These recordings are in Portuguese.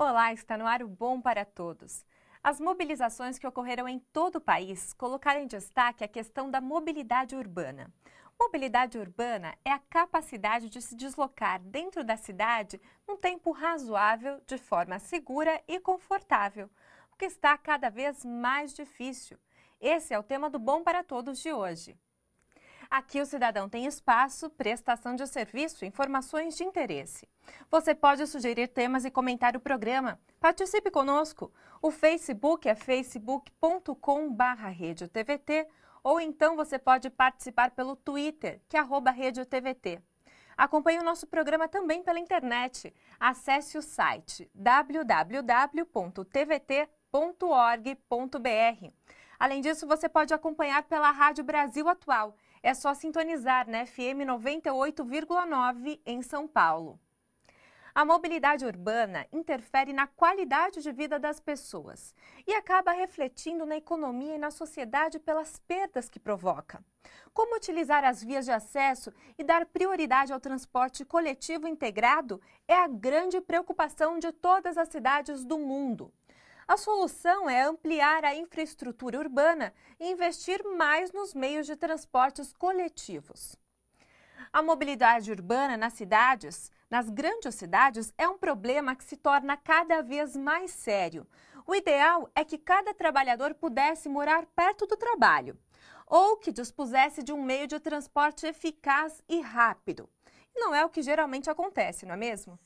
Olá, está no ar o Bom para Todos. As mobilizações que ocorreram em todo o país colocaram em destaque a questão da mobilidade urbana. Mobilidade urbana é a capacidade de se deslocar dentro da cidade num tempo razoável, de forma segura e confortável, o que está cada vez mais difícil. Esse é o tema do Bom para Todos de hoje. Aqui o cidadão tem espaço, prestação de serviço, informações de interesse. Você pode sugerir temas e comentar o programa. Participe conosco. O Facebook é facebook.com/RedioTVT ou então você pode participar pelo Twitter, que é @RedioTVT. Acompanhe o nosso programa também pela internet. Acesse o site www.tvt.org.br. Além disso, você pode acompanhar pela Rádio Brasil Atual. É só sintonizar na FM 98,9 em São Paulo. A mobilidade urbana interfere na qualidade de vida das pessoas e acaba refletindo na economia e na sociedade pelas perdas que provoca. Como utilizar as vias de acesso e dar prioridade ao transporte coletivo integrado é a grande preocupação de todas as cidades do mundo. A solução é ampliar a infraestrutura urbana e investir mais nos meios de transportes coletivos. A mobilidade urbana nas grandes cidades, é um problema que se torna cada vez mais sério. O ideal é que cada trabalhador pudesse morar perto do trabalho, ou que dispusesse de um meio de transporte eficaz e rápido. E não é o que geralmente acontece, não é mesmo?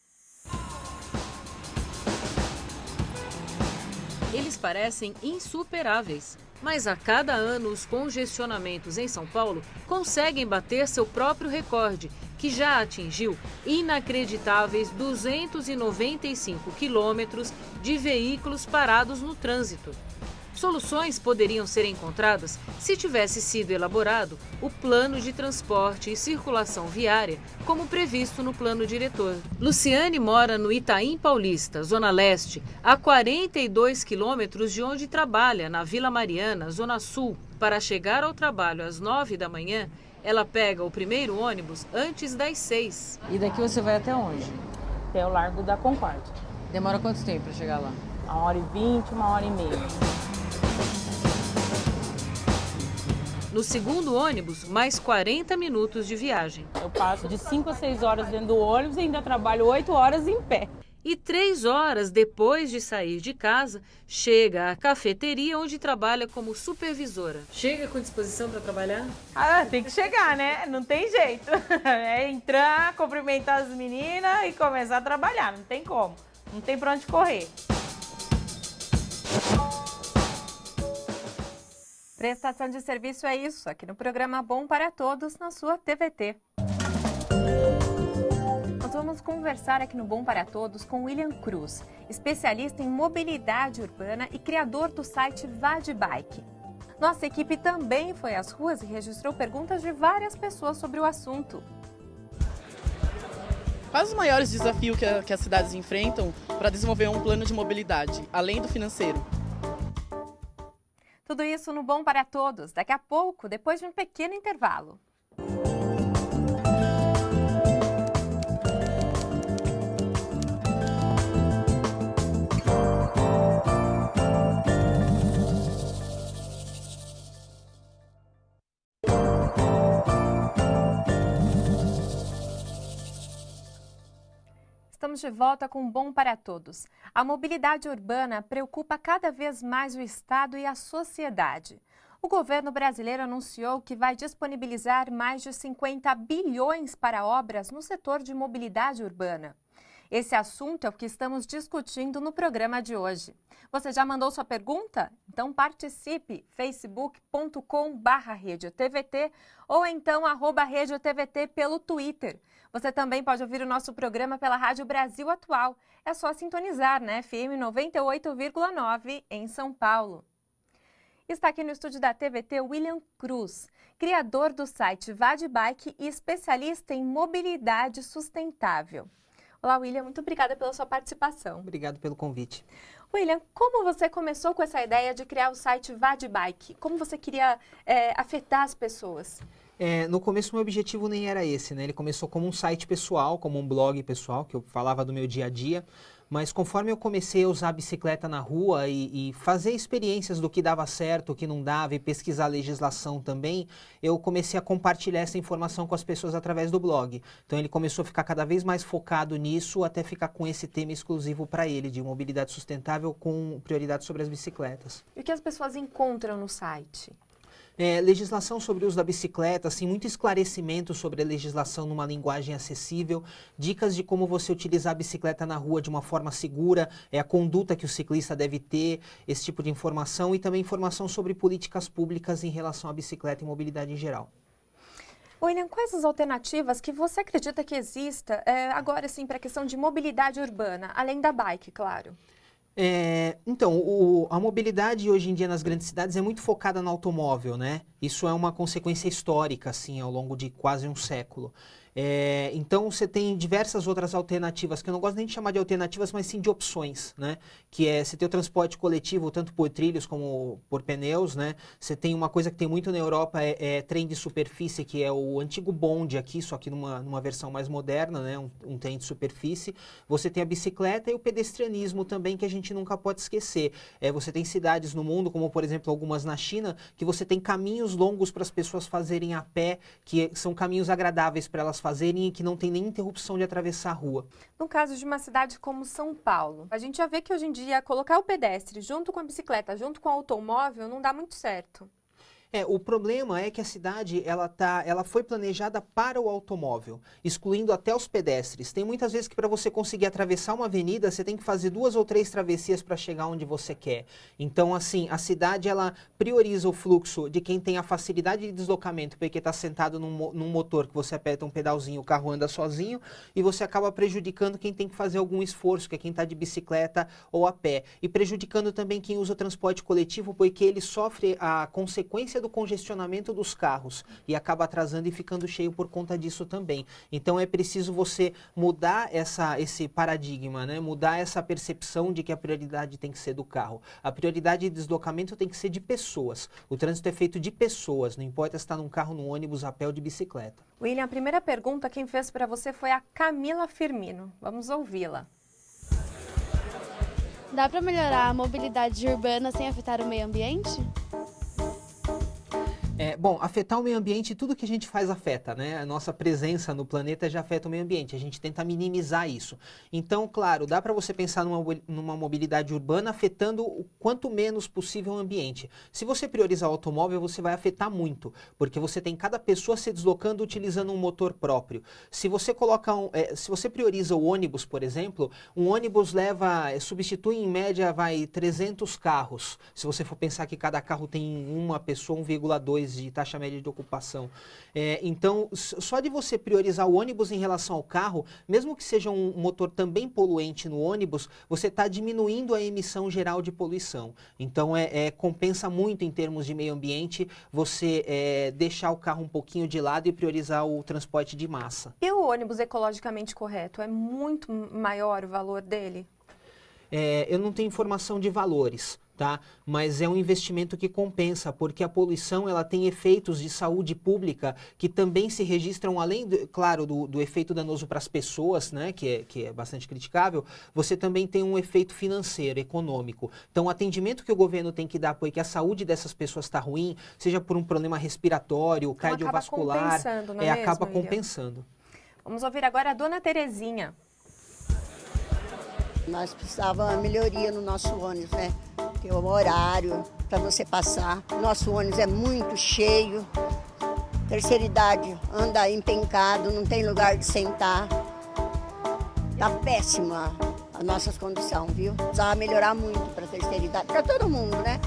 Eles parecem insuperáveis, mas a cada ano os congestionamentos em São Paulo conseguem bater seu próprio recorde, que já atingiu inacreditáveis 295 quilômetros de veículos parados no trânsito. Soluções poderiam ser encontradas se tivesse sido elaborado o plano de transporte e circulação viária, como previsto no plano diretor. Luciane mora no Itaim Paulista, Zona Leste, a 42 quilômetros de onde trabalha, na Vila Mariana, Zona Sul. Para chegar ao trabalho às 9 da manhã, ela pega o primeiro ônibus antes das 6. E daqui você vai até onde? Até o Largo da Concórdia. Demora quanto tempo para chegar lá? 1h20, 1h30. No segundo ônibus, mais 40 minutos de viagem. Eu passo de 5 a 6 horas dentro do ônibus e ainda trabalho 8 horas em pé. E 3 horas depois de sair de casa, chega à cafeteria onde trabalha como supervisora. Chega com disposição para trabalhar? Tem que chegar, né? Não tem jeito. É entrar, cumprimentar as meninas e começar a trabalhar. Não tem como. Não tem para onde correr. Prestação de serviço é isso, aqui no programa Bom para Todos, na sua TVT. Nós vamos conversar aqui no Bom para Todos com William Cruz, especialista em mobilidade urbana e criador do site Vadbike. Nossa equipe também foi às ruas e registrou perguntas de várias pessoas sobre o assunto. Quais os maiores desafios que as cidades enfrentam para desenvolver um plano de mobilidade, além do financeiro? Tudo isso no Bom para Todos, daqui a pouco, depois de um pequeno intervalo. Estamos de volta com Bom para Todos. A mobilidade urbana preocupa cada vez mais o Estado e a sociedade. O governo brasileiro anunciou que vai disponibilizar mais de 50 bilhões para obras no setor de mobilidade urbana. Esse assunto é o que estamos discutindo no programa de hoje. Você já mandou sua pergunta? Então participe, facebook.com/RedioTVT ou então @RedioTVT pelo Twitter. Você também pode ouvir o nosso programa pela Rádio Brasil Atual. É só sintonizar na FM 98,9 em São Paulo. Está aqui no estúdio da TVT William Cruz, criador do site Vadbike e especialista em mobilidade sustentável. Olá, William, muito obrigada pela sua participação. Obrigado pelo convite. William, como você começou com essa ideia de criar o site Vadbike? Como você queria afetar as pessoas? No começo, meu objetivo nem era esse, né? Ele começou como um site pessoal, como um blog pessoal, que eu falava do meu dia a dia, Mas conforme eu comecei a usar a bicicleta na rua e fazer experiências do que dava certo, o que não dava e pesquisar a legislação também, eu comecei a compartilhar essa informação com as pessoas através do blog. Então ele começou a ficar cada vez mais focado nisso, até ficar com esse tema exclusivo para ele, de mobilidade sustentável com prioridade sobre as bicicletas. E o que as pessoas encontram no site? Legislação sobre o uso da bicicleta, assim, muito esclarecimento sobre a legislação numa linguagem acessível, dicas de como você utilizar a bicicleta na rua de uma forma segura, a conduta que o ciclista deve ter, esse tipo de informação e também informação sobre políticas públicas em relação à bicicleta e mobilidade em geral. William, quais as alternativas que você acredita que exista agora sim para a questão de mobilidade urbana, além da bike, claro? Então, a mobilidade hoje em dia nas grandes cidades é muito focada no automóvel, né? Isso é uma consequência histórica, assim, ao longo de quase um século. Então, você tem diversas outras alternativas, que eu não gosto nem de chamar de alternativas, mas sim de opções, né? Que é, você tem o transporte coletivo, tanto por trilhos como por pneus, né? Você tem uma coisa que tem muito na Europa, trem de superfície, que é o antigo bonde aqui, só que numa versão mais moderna, né? Um trem de superfície. Você tem a bicicleta e o pedestrianismo também, que a gente nunca pode esquecer. Você tem cidades no mundo, como por exemplo algumas na China, que você tem caminhos longos para as pessoas fazerem a pé, que são caminhos agradáveis para elas fazerem e que não tem nem interrupção de atravessar a rua. No caso de uma cidade como São Paulo, a gente já vê que hoje em dia colocar o pedestre junto com a bicicleta, junto com o automóvel, não dá muito certo. O problema é que a cidade ela foi planejada para o automóvel, excluindo até os pedestres. Tem muitas vezes que para você conseguir atravessar uma avenida, você tem que fazer 2 ou 3 travessias para chegar onde você quer. Então, assim, a cidade ela prioriza o fluxo de quem tem a facilidade de deslocamento, porque está sentado num motor que você aperta um pedalzinho, o carro anda sozinho, e você acaba prejudicando quem tem que fazer algum esforço, que é quem está de bicicleta ou a pé. E prejudicando também quem usa o transporte coletivo, porque ele sofre a consequência do congestionamento dos carros e acaba atrasando e ficando cheio por conta disso também. Então é preciso você mudar esse paradigma, né? Mudar essa percepção de que a prioridade tem que ser do carro. A prioridade de deslocamento tem que ser de pessoas. O trânsito é feito de pessoas, não importa se está num carro, num ônibus, a pé ou de bicicleta. William, a primeira pergunta quem fez para você foi a Camila Firmino. Vamos ouvi-la. Dá para melhorar a mobilidade urbana sem afetar o meio ambiente? Bom, afetar o meio ambiente, tudo que a gente faz afeta, né? A nossa presença no planeta já afeta o meio ambiente, a gente tenta minimizar isso. Então, claro, dá para você pensar numa mobilidade urbana afetando o quanto menos possível o ambiente. Se você priorizar o automóvel, você vai afetar muito, porque você tem cada pessoa se deslocando utilizando um motor próprio. Se você se você prioriza o ônibus, por exemplo, um ônibus substitui em média, 300 carros. Se você for pensar que cada carro tem uma pessoa, 1,2 de taxa média de ocupação. Então, só de você priorizar o ônibus em relação ao carro, mesmo que seja um motor também poluente no ônibus, você está diminuindo a emissão geral de poluição. Então, compensa muito em termos de meio ambiente você deixar o carro um pouquinho de lado e priorizar o transporte de massa. E o ônibus ecologicamente correto? É muito maior o valor dele? Eu não tenho informação de valores, tá? Mas é um investimento que compensa, porque a poluição ela tem efeitos de saúde pública que também se registram, além, claro, do efeito danoso para as pessoas, né? Que é bastante criticável, você também tem um efeito financeiro, econômico. Então, o atendimento que o governo tem que dar, porque a saúde dessas pessoas está ruim, seja por um problema respiratório, então, cardiovascular, acaba mesmo, compensando. Vamos ouvir agora a dona Terezinha. Nós precisávamos uma melhoria no nosso ônibus, né? Tem o horário para você passar. Nosso ônibus é muito cheio. Terceira idade anda empencado, não tem lugar de sentar. Tá péssima a nossa condição, viu? Precisava melhorar muito para a terceira idade, para todo mundo, né?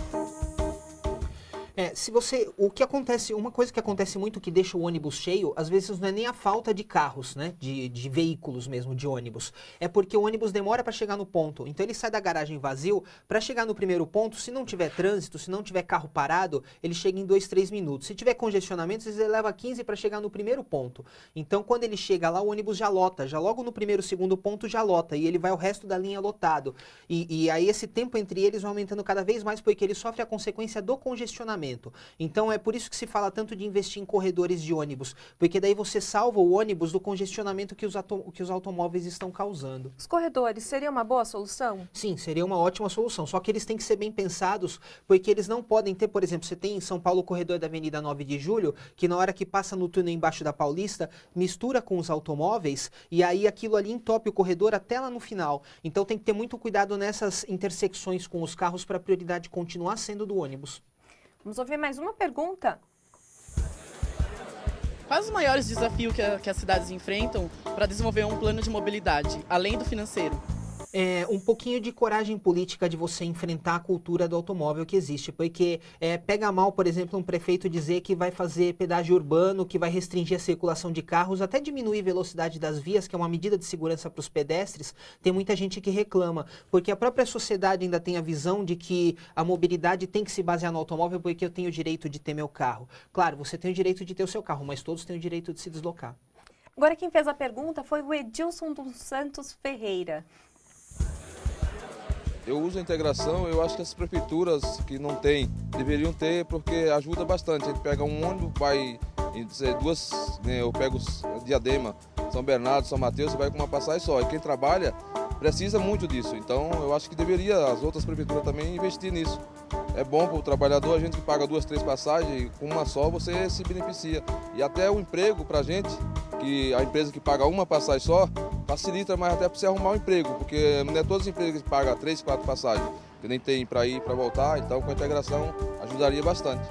Uma coisa que acontece muito que deixa o ônibus cheio, às vezes não é nem a falta de carros, né, de veículos mesmo, de ônibus. É porque o ônibus demora para chegar no ponto. Então ele sai da garagem vazio, para chegar no primeiro ponto, se não tiver trânsito, se não tiver carro parado, ele chega em 2, 3 minutos. Se tiver congestionamento, ele leva 15 para chegar no primeiro ponto. Então quando ele chega lá, o ônibus já lota, já logo no primeiro, segundo ponto já lota, e ele vai o resto da linha lotado. E aí esse tempo entre eles vai aumentando cada vez mais, porque ele sofre a consequência do congestionamento. congestionamento. Então é por isso que se fala tanto de investir em corredores de ônibus, porque daí você salva o ônibus do congestionamento que os automóveis estão causando. Os corredores seria uma boa solução? Sim, seria uma ótima solução, só que eles têm que ser bem pensados, porque eles não podem ter, por exemplo, você tem em São Paulo o corredor da Avenida 9 de Julho, que na hora que passa no túnel embaixo da Paulista, mistura com os automóveis, e aí aquilo ali entope o corredor até lá no final. Então tem que ter muito cuidado nessas intersecções com os carros para a prioridade continuar sendo do ônibus. Vamos ouvir mais uma pergunta? Quais os maiores desafios que as cidades enfrentam para desenvolver um plano de mobilidade, além do financeiro? Um pouquinho de coragem política de você enfrentar a cultura do automóvel que existe, porque pega mal, por exemplo, um prefeito dizer que vai fazer pedágio urbano, que vai restringir a circulação de carros, até diminuir a velocidade das vias, que é uma medida de segurança para os pedestres. Tem muita gente que reclama, porque a própria sociedade ainda tem a visão de que a mobilidade tem que se basear no automóvel, porque eu tenho o direito de ter meu carro. Claro, você tem o direito de ter o seu carro, mas todos têm o direito de se deslocar. Agora quem fez a pergunta foi o Edilson dos Santos Ferreira. Eu uso a integração, eu acho que as prefeituras que não têm, deveriam ter, porque ajuda bastante. A gente pega um ônibus, vai em duas, eu pego Diadema, São Bernardo, São Mateus, você vai com uma passagem só. E quem trabalha precisa muito disso. Então eu acho que deveria as outras prefeituras também investir nisso. É bom para o trabalhador, a gente que paga 2, 3 passagens, com uma só você se beneficia. E até o emprego para a gente, que a empresa que paga uma passagem só, facilita mais até para você arrumar um emprego, porque não é todas as empresas que pagam 3, 4 passagens, que nem tem para ir, para voltar, então com a integração ajudaria bastante.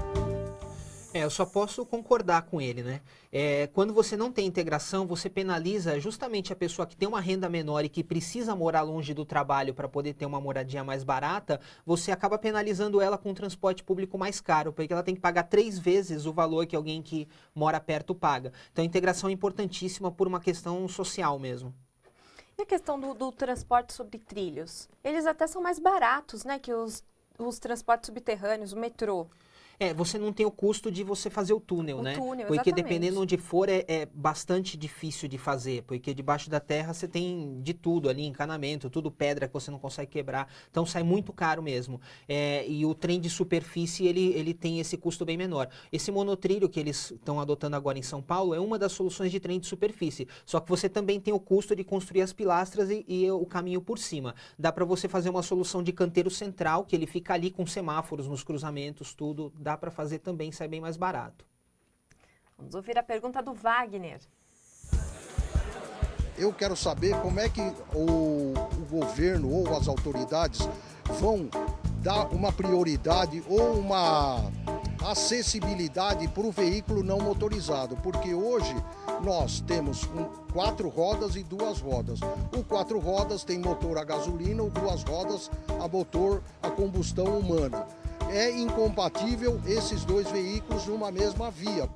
Eu só posso concordar com ele, né? Quando você não tem integração, você penaliza justamente a pessoa que tem uma renda menor e que precisa morar longe do trabalho para poder ter uma moradia mais barata, você acaba penalizando ela com um transporte público mais caro, porque ela tem que pagar 3 vezes o valor que alguém que mora perto paga. Então a integração é importantíssima por uma questão social mesmo. E a questão do transporte sobre trilhos? Eles até são mais baratos, né, que os transportes subterrâneos, o metrô. Você não tem o custo de você fazer o túnel, né? Túnel, porque exatamente. dependendo onde for, é bastante difícil de fazer, porque debaixo da terra você tem de tudo ali, encanamento, tudo pedra que você não consegue quebrar, então sai muito caro mesmo. E o trem de superfície, ele tem esse custo bem menor. Esse monotrilho que eles estão adotando agora em São Paulo é uma das soluções de trem de superfície, só que você também tem o custo de construir as pilastras e o caminho por cima. Dá para você fazer uma solução de canteiro central, que ele fica ali com semáforos nos cruzamentos, tudo, dá para fazer também, sai bem mais barato. Vamos ouvir a pergunta do Wagner. Eu quero saber como é que o governo ou as autoridades vão dar uma prioridade ou uma acessibilidade para o veículo não motorizado, porque hoje nós temos 4 rodas e 2 rodas. O 4 rodas tem motor a gasolina, o 2 rodas a motor a combustão humana. É incompatível esses 2 veículos numa mesma via.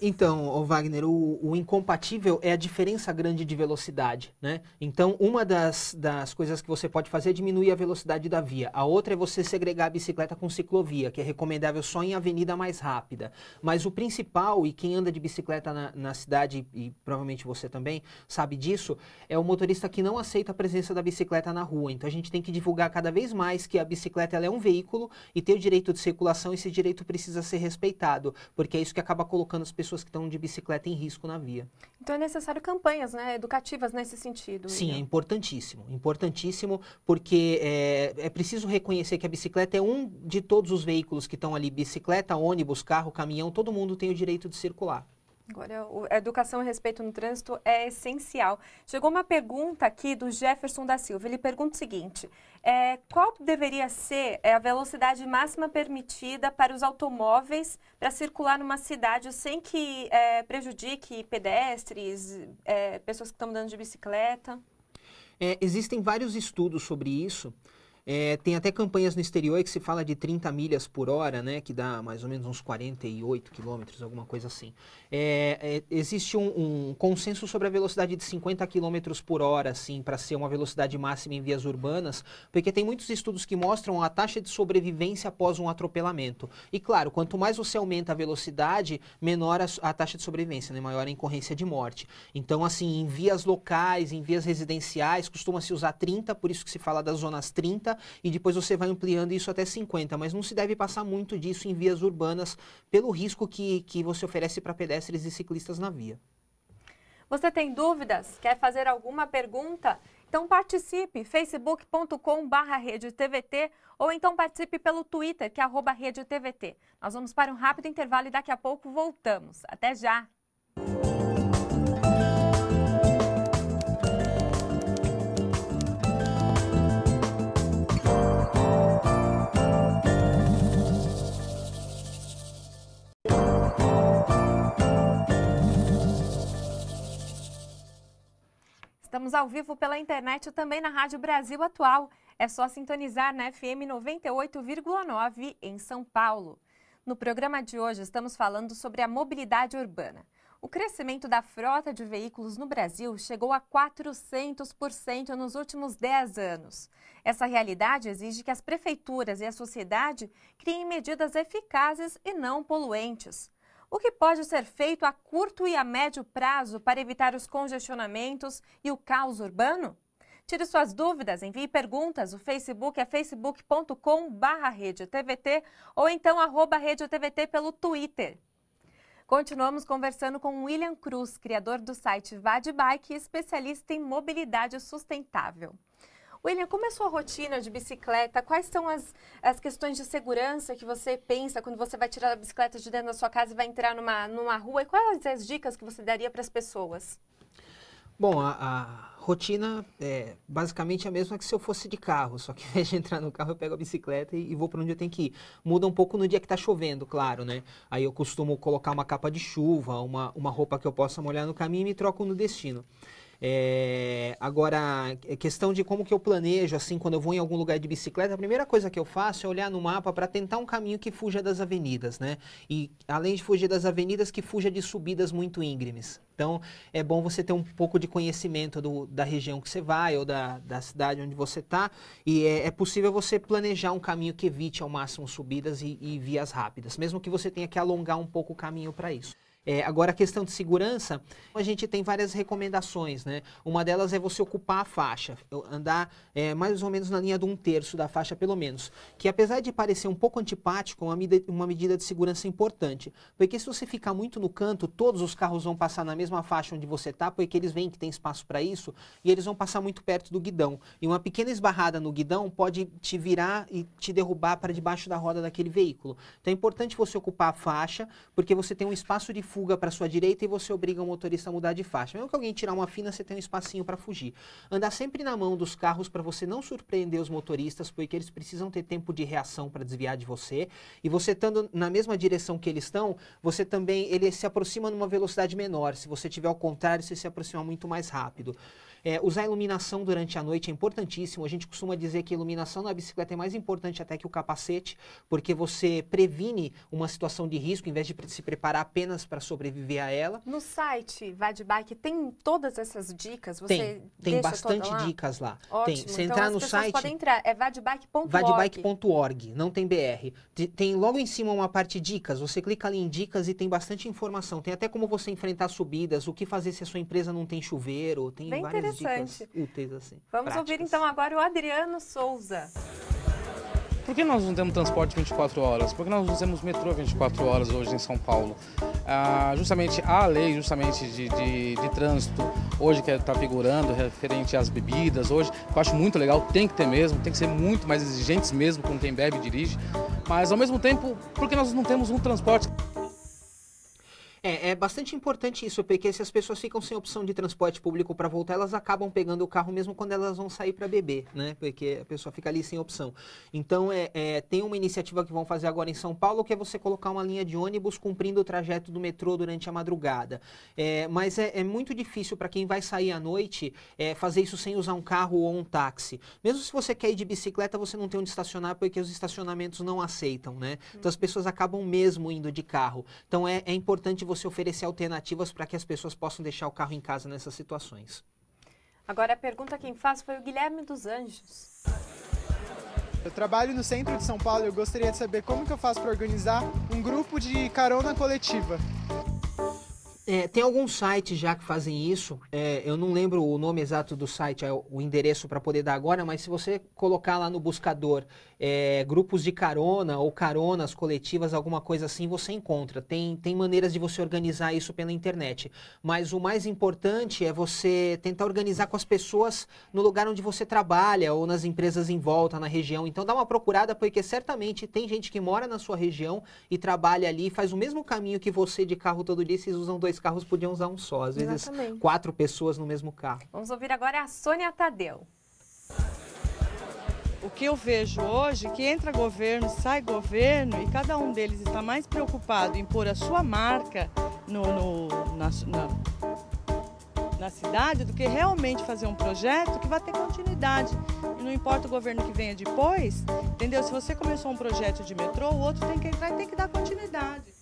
Então, Wagner, o incompatível é a diferença grande de velocidade, né? Então, uma das coisas que você pode fazer é diminuir a velocidade da via. A outra é você segregar a bicicleta com ciclovia, que é recomendável só em avenida mais rápida. Mas o principal, e quem anda de bicicleta na cidade, e provavelmente você também sabe disso, é o motorista que não aceita a presença da bicicleta na rua. Então, a gente tem que divulgar cada vez mais que a bicicleta ela é um veículo e tem o direito de circulação, e esse direito precisa ser respeitado, porque é isso que acaba colocando as pessoas que estão de bicicleta em risco na via. Então é necessário campanhas, né, educativas nesse sentido. Sim, William. é importantíssimo, porque é preciso reconhecer que a bicicleta é um de todos os veículos que estão ali, bicicleta, ônibus, carro, caminhão, todo mundo tem o direito de circular. Agora, a educação e respeito no trânsito é essencial. Chegou uma pergunta aqui do Jefferson da Silva. Ele pergunta o seguinte: qual deveria ser a velocidade máxima permitida para os automóveis para circular numa cidade sem que prejudique pedestres, pessoas que estão andando de bicicleta? Existem vários estudos sobre isso. Tem até campanhas no exterior que se fala de 30 milhas por hora, né, que dá mais ou menos uns 48 quilômetros, alguma coisa assim. Existe um consenso sobre a velocidade de 50 quilômetros por hora, assim, para ser uma velocidade máxima em vias urbanas, porque tem muitos estudos que mostram a taxa de sobrevivência após um atropelamento. E claro, quanto mais você aumenta a velocidade, menor a taxa de sobrevivência, né, maior a incorrência de morte. Então, assim, em vias locais, em vias residenciais, costuma-se usar 30, por isso que se fala das zonas 30, 30 e depois você vai ampliando isso até 50, mas não se deve passar muito disso em vias urbanas pelo risco que você oferece para pedestres e ciclistas na via. Você tem dúvidas? Quer fazer alguma pergunta? Então participe, facebook.com/RedeTVT ou então participe pelo Twitter, que é @RedeTVT. Nós vamos para um rápido intervalo e daqui a pouco voltamos. Até já! Estamos ao vivo pela internet e também na Rádio Brasil Atual. É só sintonizar na FM 98,9 em São Paulo. No programa de hoje estamos falando sobre a mobilidade urbana. O crescimento da frota de veículos no Brasil chegou a 400% nos últimos 10 anos. Essa realidade exige que as prefeituras e a sociedade criem medidas eficazes e não poluentes. O que pode ser feito a curto e a médio prazo para evitar os congestionamentos e o caos urbano? Tire suas dúvidas, envie perguntas. O Facebook é facebook.com/RedeTVT ou então @RedeTVT pelo Twitter. Continuamos conversando com William Cruz, criador do site Vadbike e especialista em mobilidade sustentável. William, como é a sua rotina de bicicleta? Quais são as questões de segurança que você pensa quando você vai tirar a bicicleta de dentro da sua casa e vai entrar numa rua? E quais as dicas que você daria para as pessoas? Bom, a rotina é basicamente a mesma que se eu fosse de carro, só que ao invés de entrar no carro eu pego a bicicleta e vou para onde eu tenho que ir. Muda um pouco no dia que está chovendo, claro, né? Aí eu costumo colocar uma capa de chuva, uma roupa que eu possa molhar no caminho e me troco no destino. Agora, questão de como que eu planejo, assim, quando eu vou em algum lugar de bicicleta, a primeira coisa que eu faço é olhar no mapa para tentar um caminho que fuja das avenidas, né? E além de fugir das avenidas, que fuja de subidas muito íngremes. Então, é bom você ter um pouco de conhecimento da região que você vai ou da cidade onde você está. E é possível você planejar um caminho que evite ao máximo subidas e vias rápidas, mesmo que você tenha que alongar um pouco o caminho para isso. Agora, a questão de segurança, a gente tem várias recomendações, né? Uma delas é você ocupar a faixa, andar mais ou menos na linha de 1/3 da faixa, pelo menos. Que apesar de parecer um pouco antipático, é uma medida de segurança importante. Porque se você ficar muito no canto, todos os carros vão passar na mesma faixa onde você está, porque eles veem que tem espaço para isso, e eles vão passar muito perto do guidão. E uma pequena esbarrada no guidão pode te virar e te derrubar para debaixo da roda daquele veículo. Então é importante você ocupar a faixa, porque você tem um espaço de fuga para sua direita e você obriga o motorista a mudar de faixa. Mesmo que alguém tirar uma fina, você tem um espacinho para fugir. Andar sempre na mão dos carros para você não surpreender os motoristas, porque eles precisam ter tempo de reação para desviar de você. E você estando na mesma direção que eles estão, você também, ele se aproxima numa velocidade menor. Se você tiver ao contrário, você se aproxima muito mais rápido. Usar iluminação durante a noite é importantíssimo. A gente costuma dizer que a iluminação na bicicleta é mais importante até que o capacete, porque você previne uma situação de risco, em vez de se preparar apenas para sobreviver a ela. No site Vadbike tem todas essas dicas? Tem bastante dicas lá. Ótimo. Tem. Você então entrar as no pessoas site, podem entrar, é vadbike.org. Vadbike.org, não tem BR. Tem logo em cima uma parte dicas, você clica ali em dicas e tem bastante informação. Tem até como você enfrentar subidas, o que fazer se a sua empresa não tem chuveiro, tem Bem várias interessante. dicas úteis assim. Vamos práticas. ouvir então agora o Adriano Souza. Por que nós não temos transporte 24 horas? Por que nós não temos metrô 24 horas hoje em São Paulo? Justamente a lei de trânsito hoje que está figurando referente às bebidas hoje, eu acho muito legal, tem que ter mesmo, tem que ser muito mais exigentes mesmo com quem bebe e dirige, mas ao mesmo tempo, por que nós não temos um transporte? É bastante importante isso, porque se as pessoas ficam sem opção de transporte público para voltar, elas acabam pegando o carro mesmo quando elas vão sair para beber, né? Porque a pessoa fica ali sem opção. Então, tem uma iniciativa que vão fazer agora em São Paulo, que é você colocar uma linha de ônibus cumprindo o trajeto do metrô durante a madrugada. Mas é muito difícil para quem vai sair à noite fazer isso sem usar um carro ou um táxi. Mesmo se você quer ir de bicicleta, você não tem onde estacionar, porque os estacionamentos não aceitam, né? Então, as pessoas acabam mesmo indo de carro. Então, é importante você oferecer alternativas para que as pessoas possam deixar o carro em casa nessas situações. Agora a pergunta quem faz foi o Guilherme dos Anjos. Eu trabalho no centro de São Paulo e eu gostaria de saber como que eu faço para organizar um grupo de carona coletiva. Tem alguns sites já que fazem isso. Eu não lembro o nome exato do site, o endereço para poder dar agora, mas se você colocar lá no buscador grupos de carona ou caronas coletivas, alguma coisa assim, você encontra. Tem maneiras de você organizar isso pela internet. Mas o mais importante é você tentar organizar com as pessoas no lugar onde você trabalha ou nas empresas em volta, na região. Então dá uma procurada, porque certamente tem gente que mora na sua região e trabalha ali, faz o mesmo caminho que você de carro todo dia. Vocês usam 2 carros, podiam usar um só. Às vezes Exatamente. 4 pessoas no mesmo carro. Vamos ouvir agora a Sônia Tadeu. O que eu vejo hoje é que entra governo, sai governo e cada um deles está mais preocupado em pôr a sua marca na cidade do que realmente fazer um projeto que vai ter continuidade. E não importa o governo que venha depois, entendeu? Se você começou um projeto de metrô, o outro tem que entrar e tem que dar continuidade.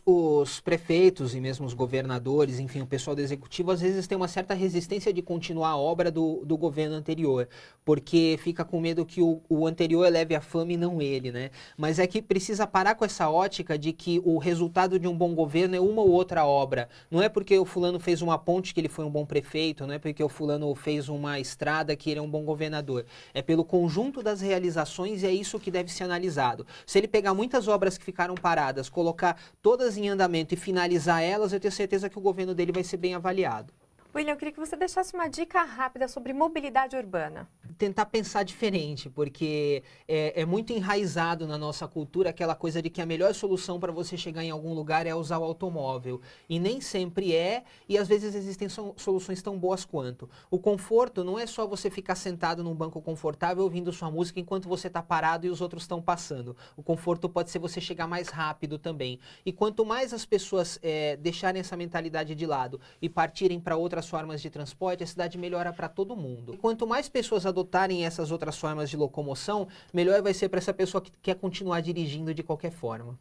Os prefeitos e mesmo os governadores, enfim, o pessoal do executivo, às vezes tem uma certa resistência de continuar a obra do governo anterior, porque fica com medo que o anterior leve a fama e não ele, né? Mas é que precisa parar com essa ótica de que o resultado de um bom governo é uma ou outra obra. Não é porque o fulano fez uma ponte que ele foi um bom prefeito, não é porque o fulano fez uma estrada que ele é um bom governador. É pelo conjunto das realizações e é isso que deve ser analisado. Se ele pegar muitas obras que ficaram paradas, colocar todas em andamento e finalizar elas, eu tenho certeza que o governo dele vai ser bem avaliado. William, eu queria que você deixasse uma dica rápida sobre mobilidade urbana. Tentar pensar diferente, porque é muito enraizado na nossa cultura aquela coisa de que a melhor solução para você chegar em algum lugar é usar o automóvel. E nem sempre é, e às vezes existem soluções tão boas quanto. O conforto não é só você ficar sentado num banco confortável ouvindo sua música enquanto você está parado e os outros estão passando. O conforto pode ser você chegar mais rápido também. E quanto mais as pessoas deixarem essa mentalidade de lado e partirem para outras formas de transporte, a cidade melhora para todo mundo. E quanto mais pessoas adotarem essas outras formas de locomoção, melhor vai ser para essa pessoa que quer continuar dirigindo de qualquer forma.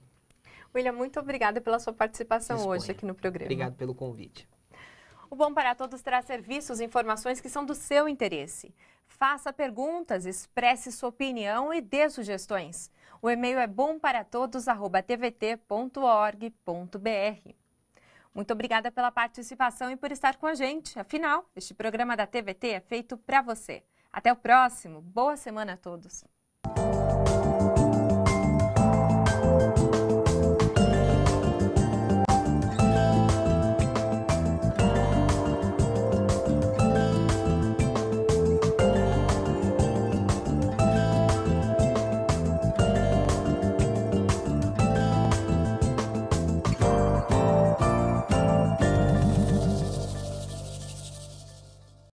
William, muito obrigada pela sua participação hoje aqui no programa. Obrigado pelo convite. O Bom para Todos terá serviços e informações que são do seu interesse. Faça perguntas, expresse sua opinião e dê sugestões. O e-mail é bomparatodos@tvt.org.br. Muito obrigada pela participação e por estar com a gente. Afinal, este programa da TVT é feito para você. Até o próximo. Boa semana a todos.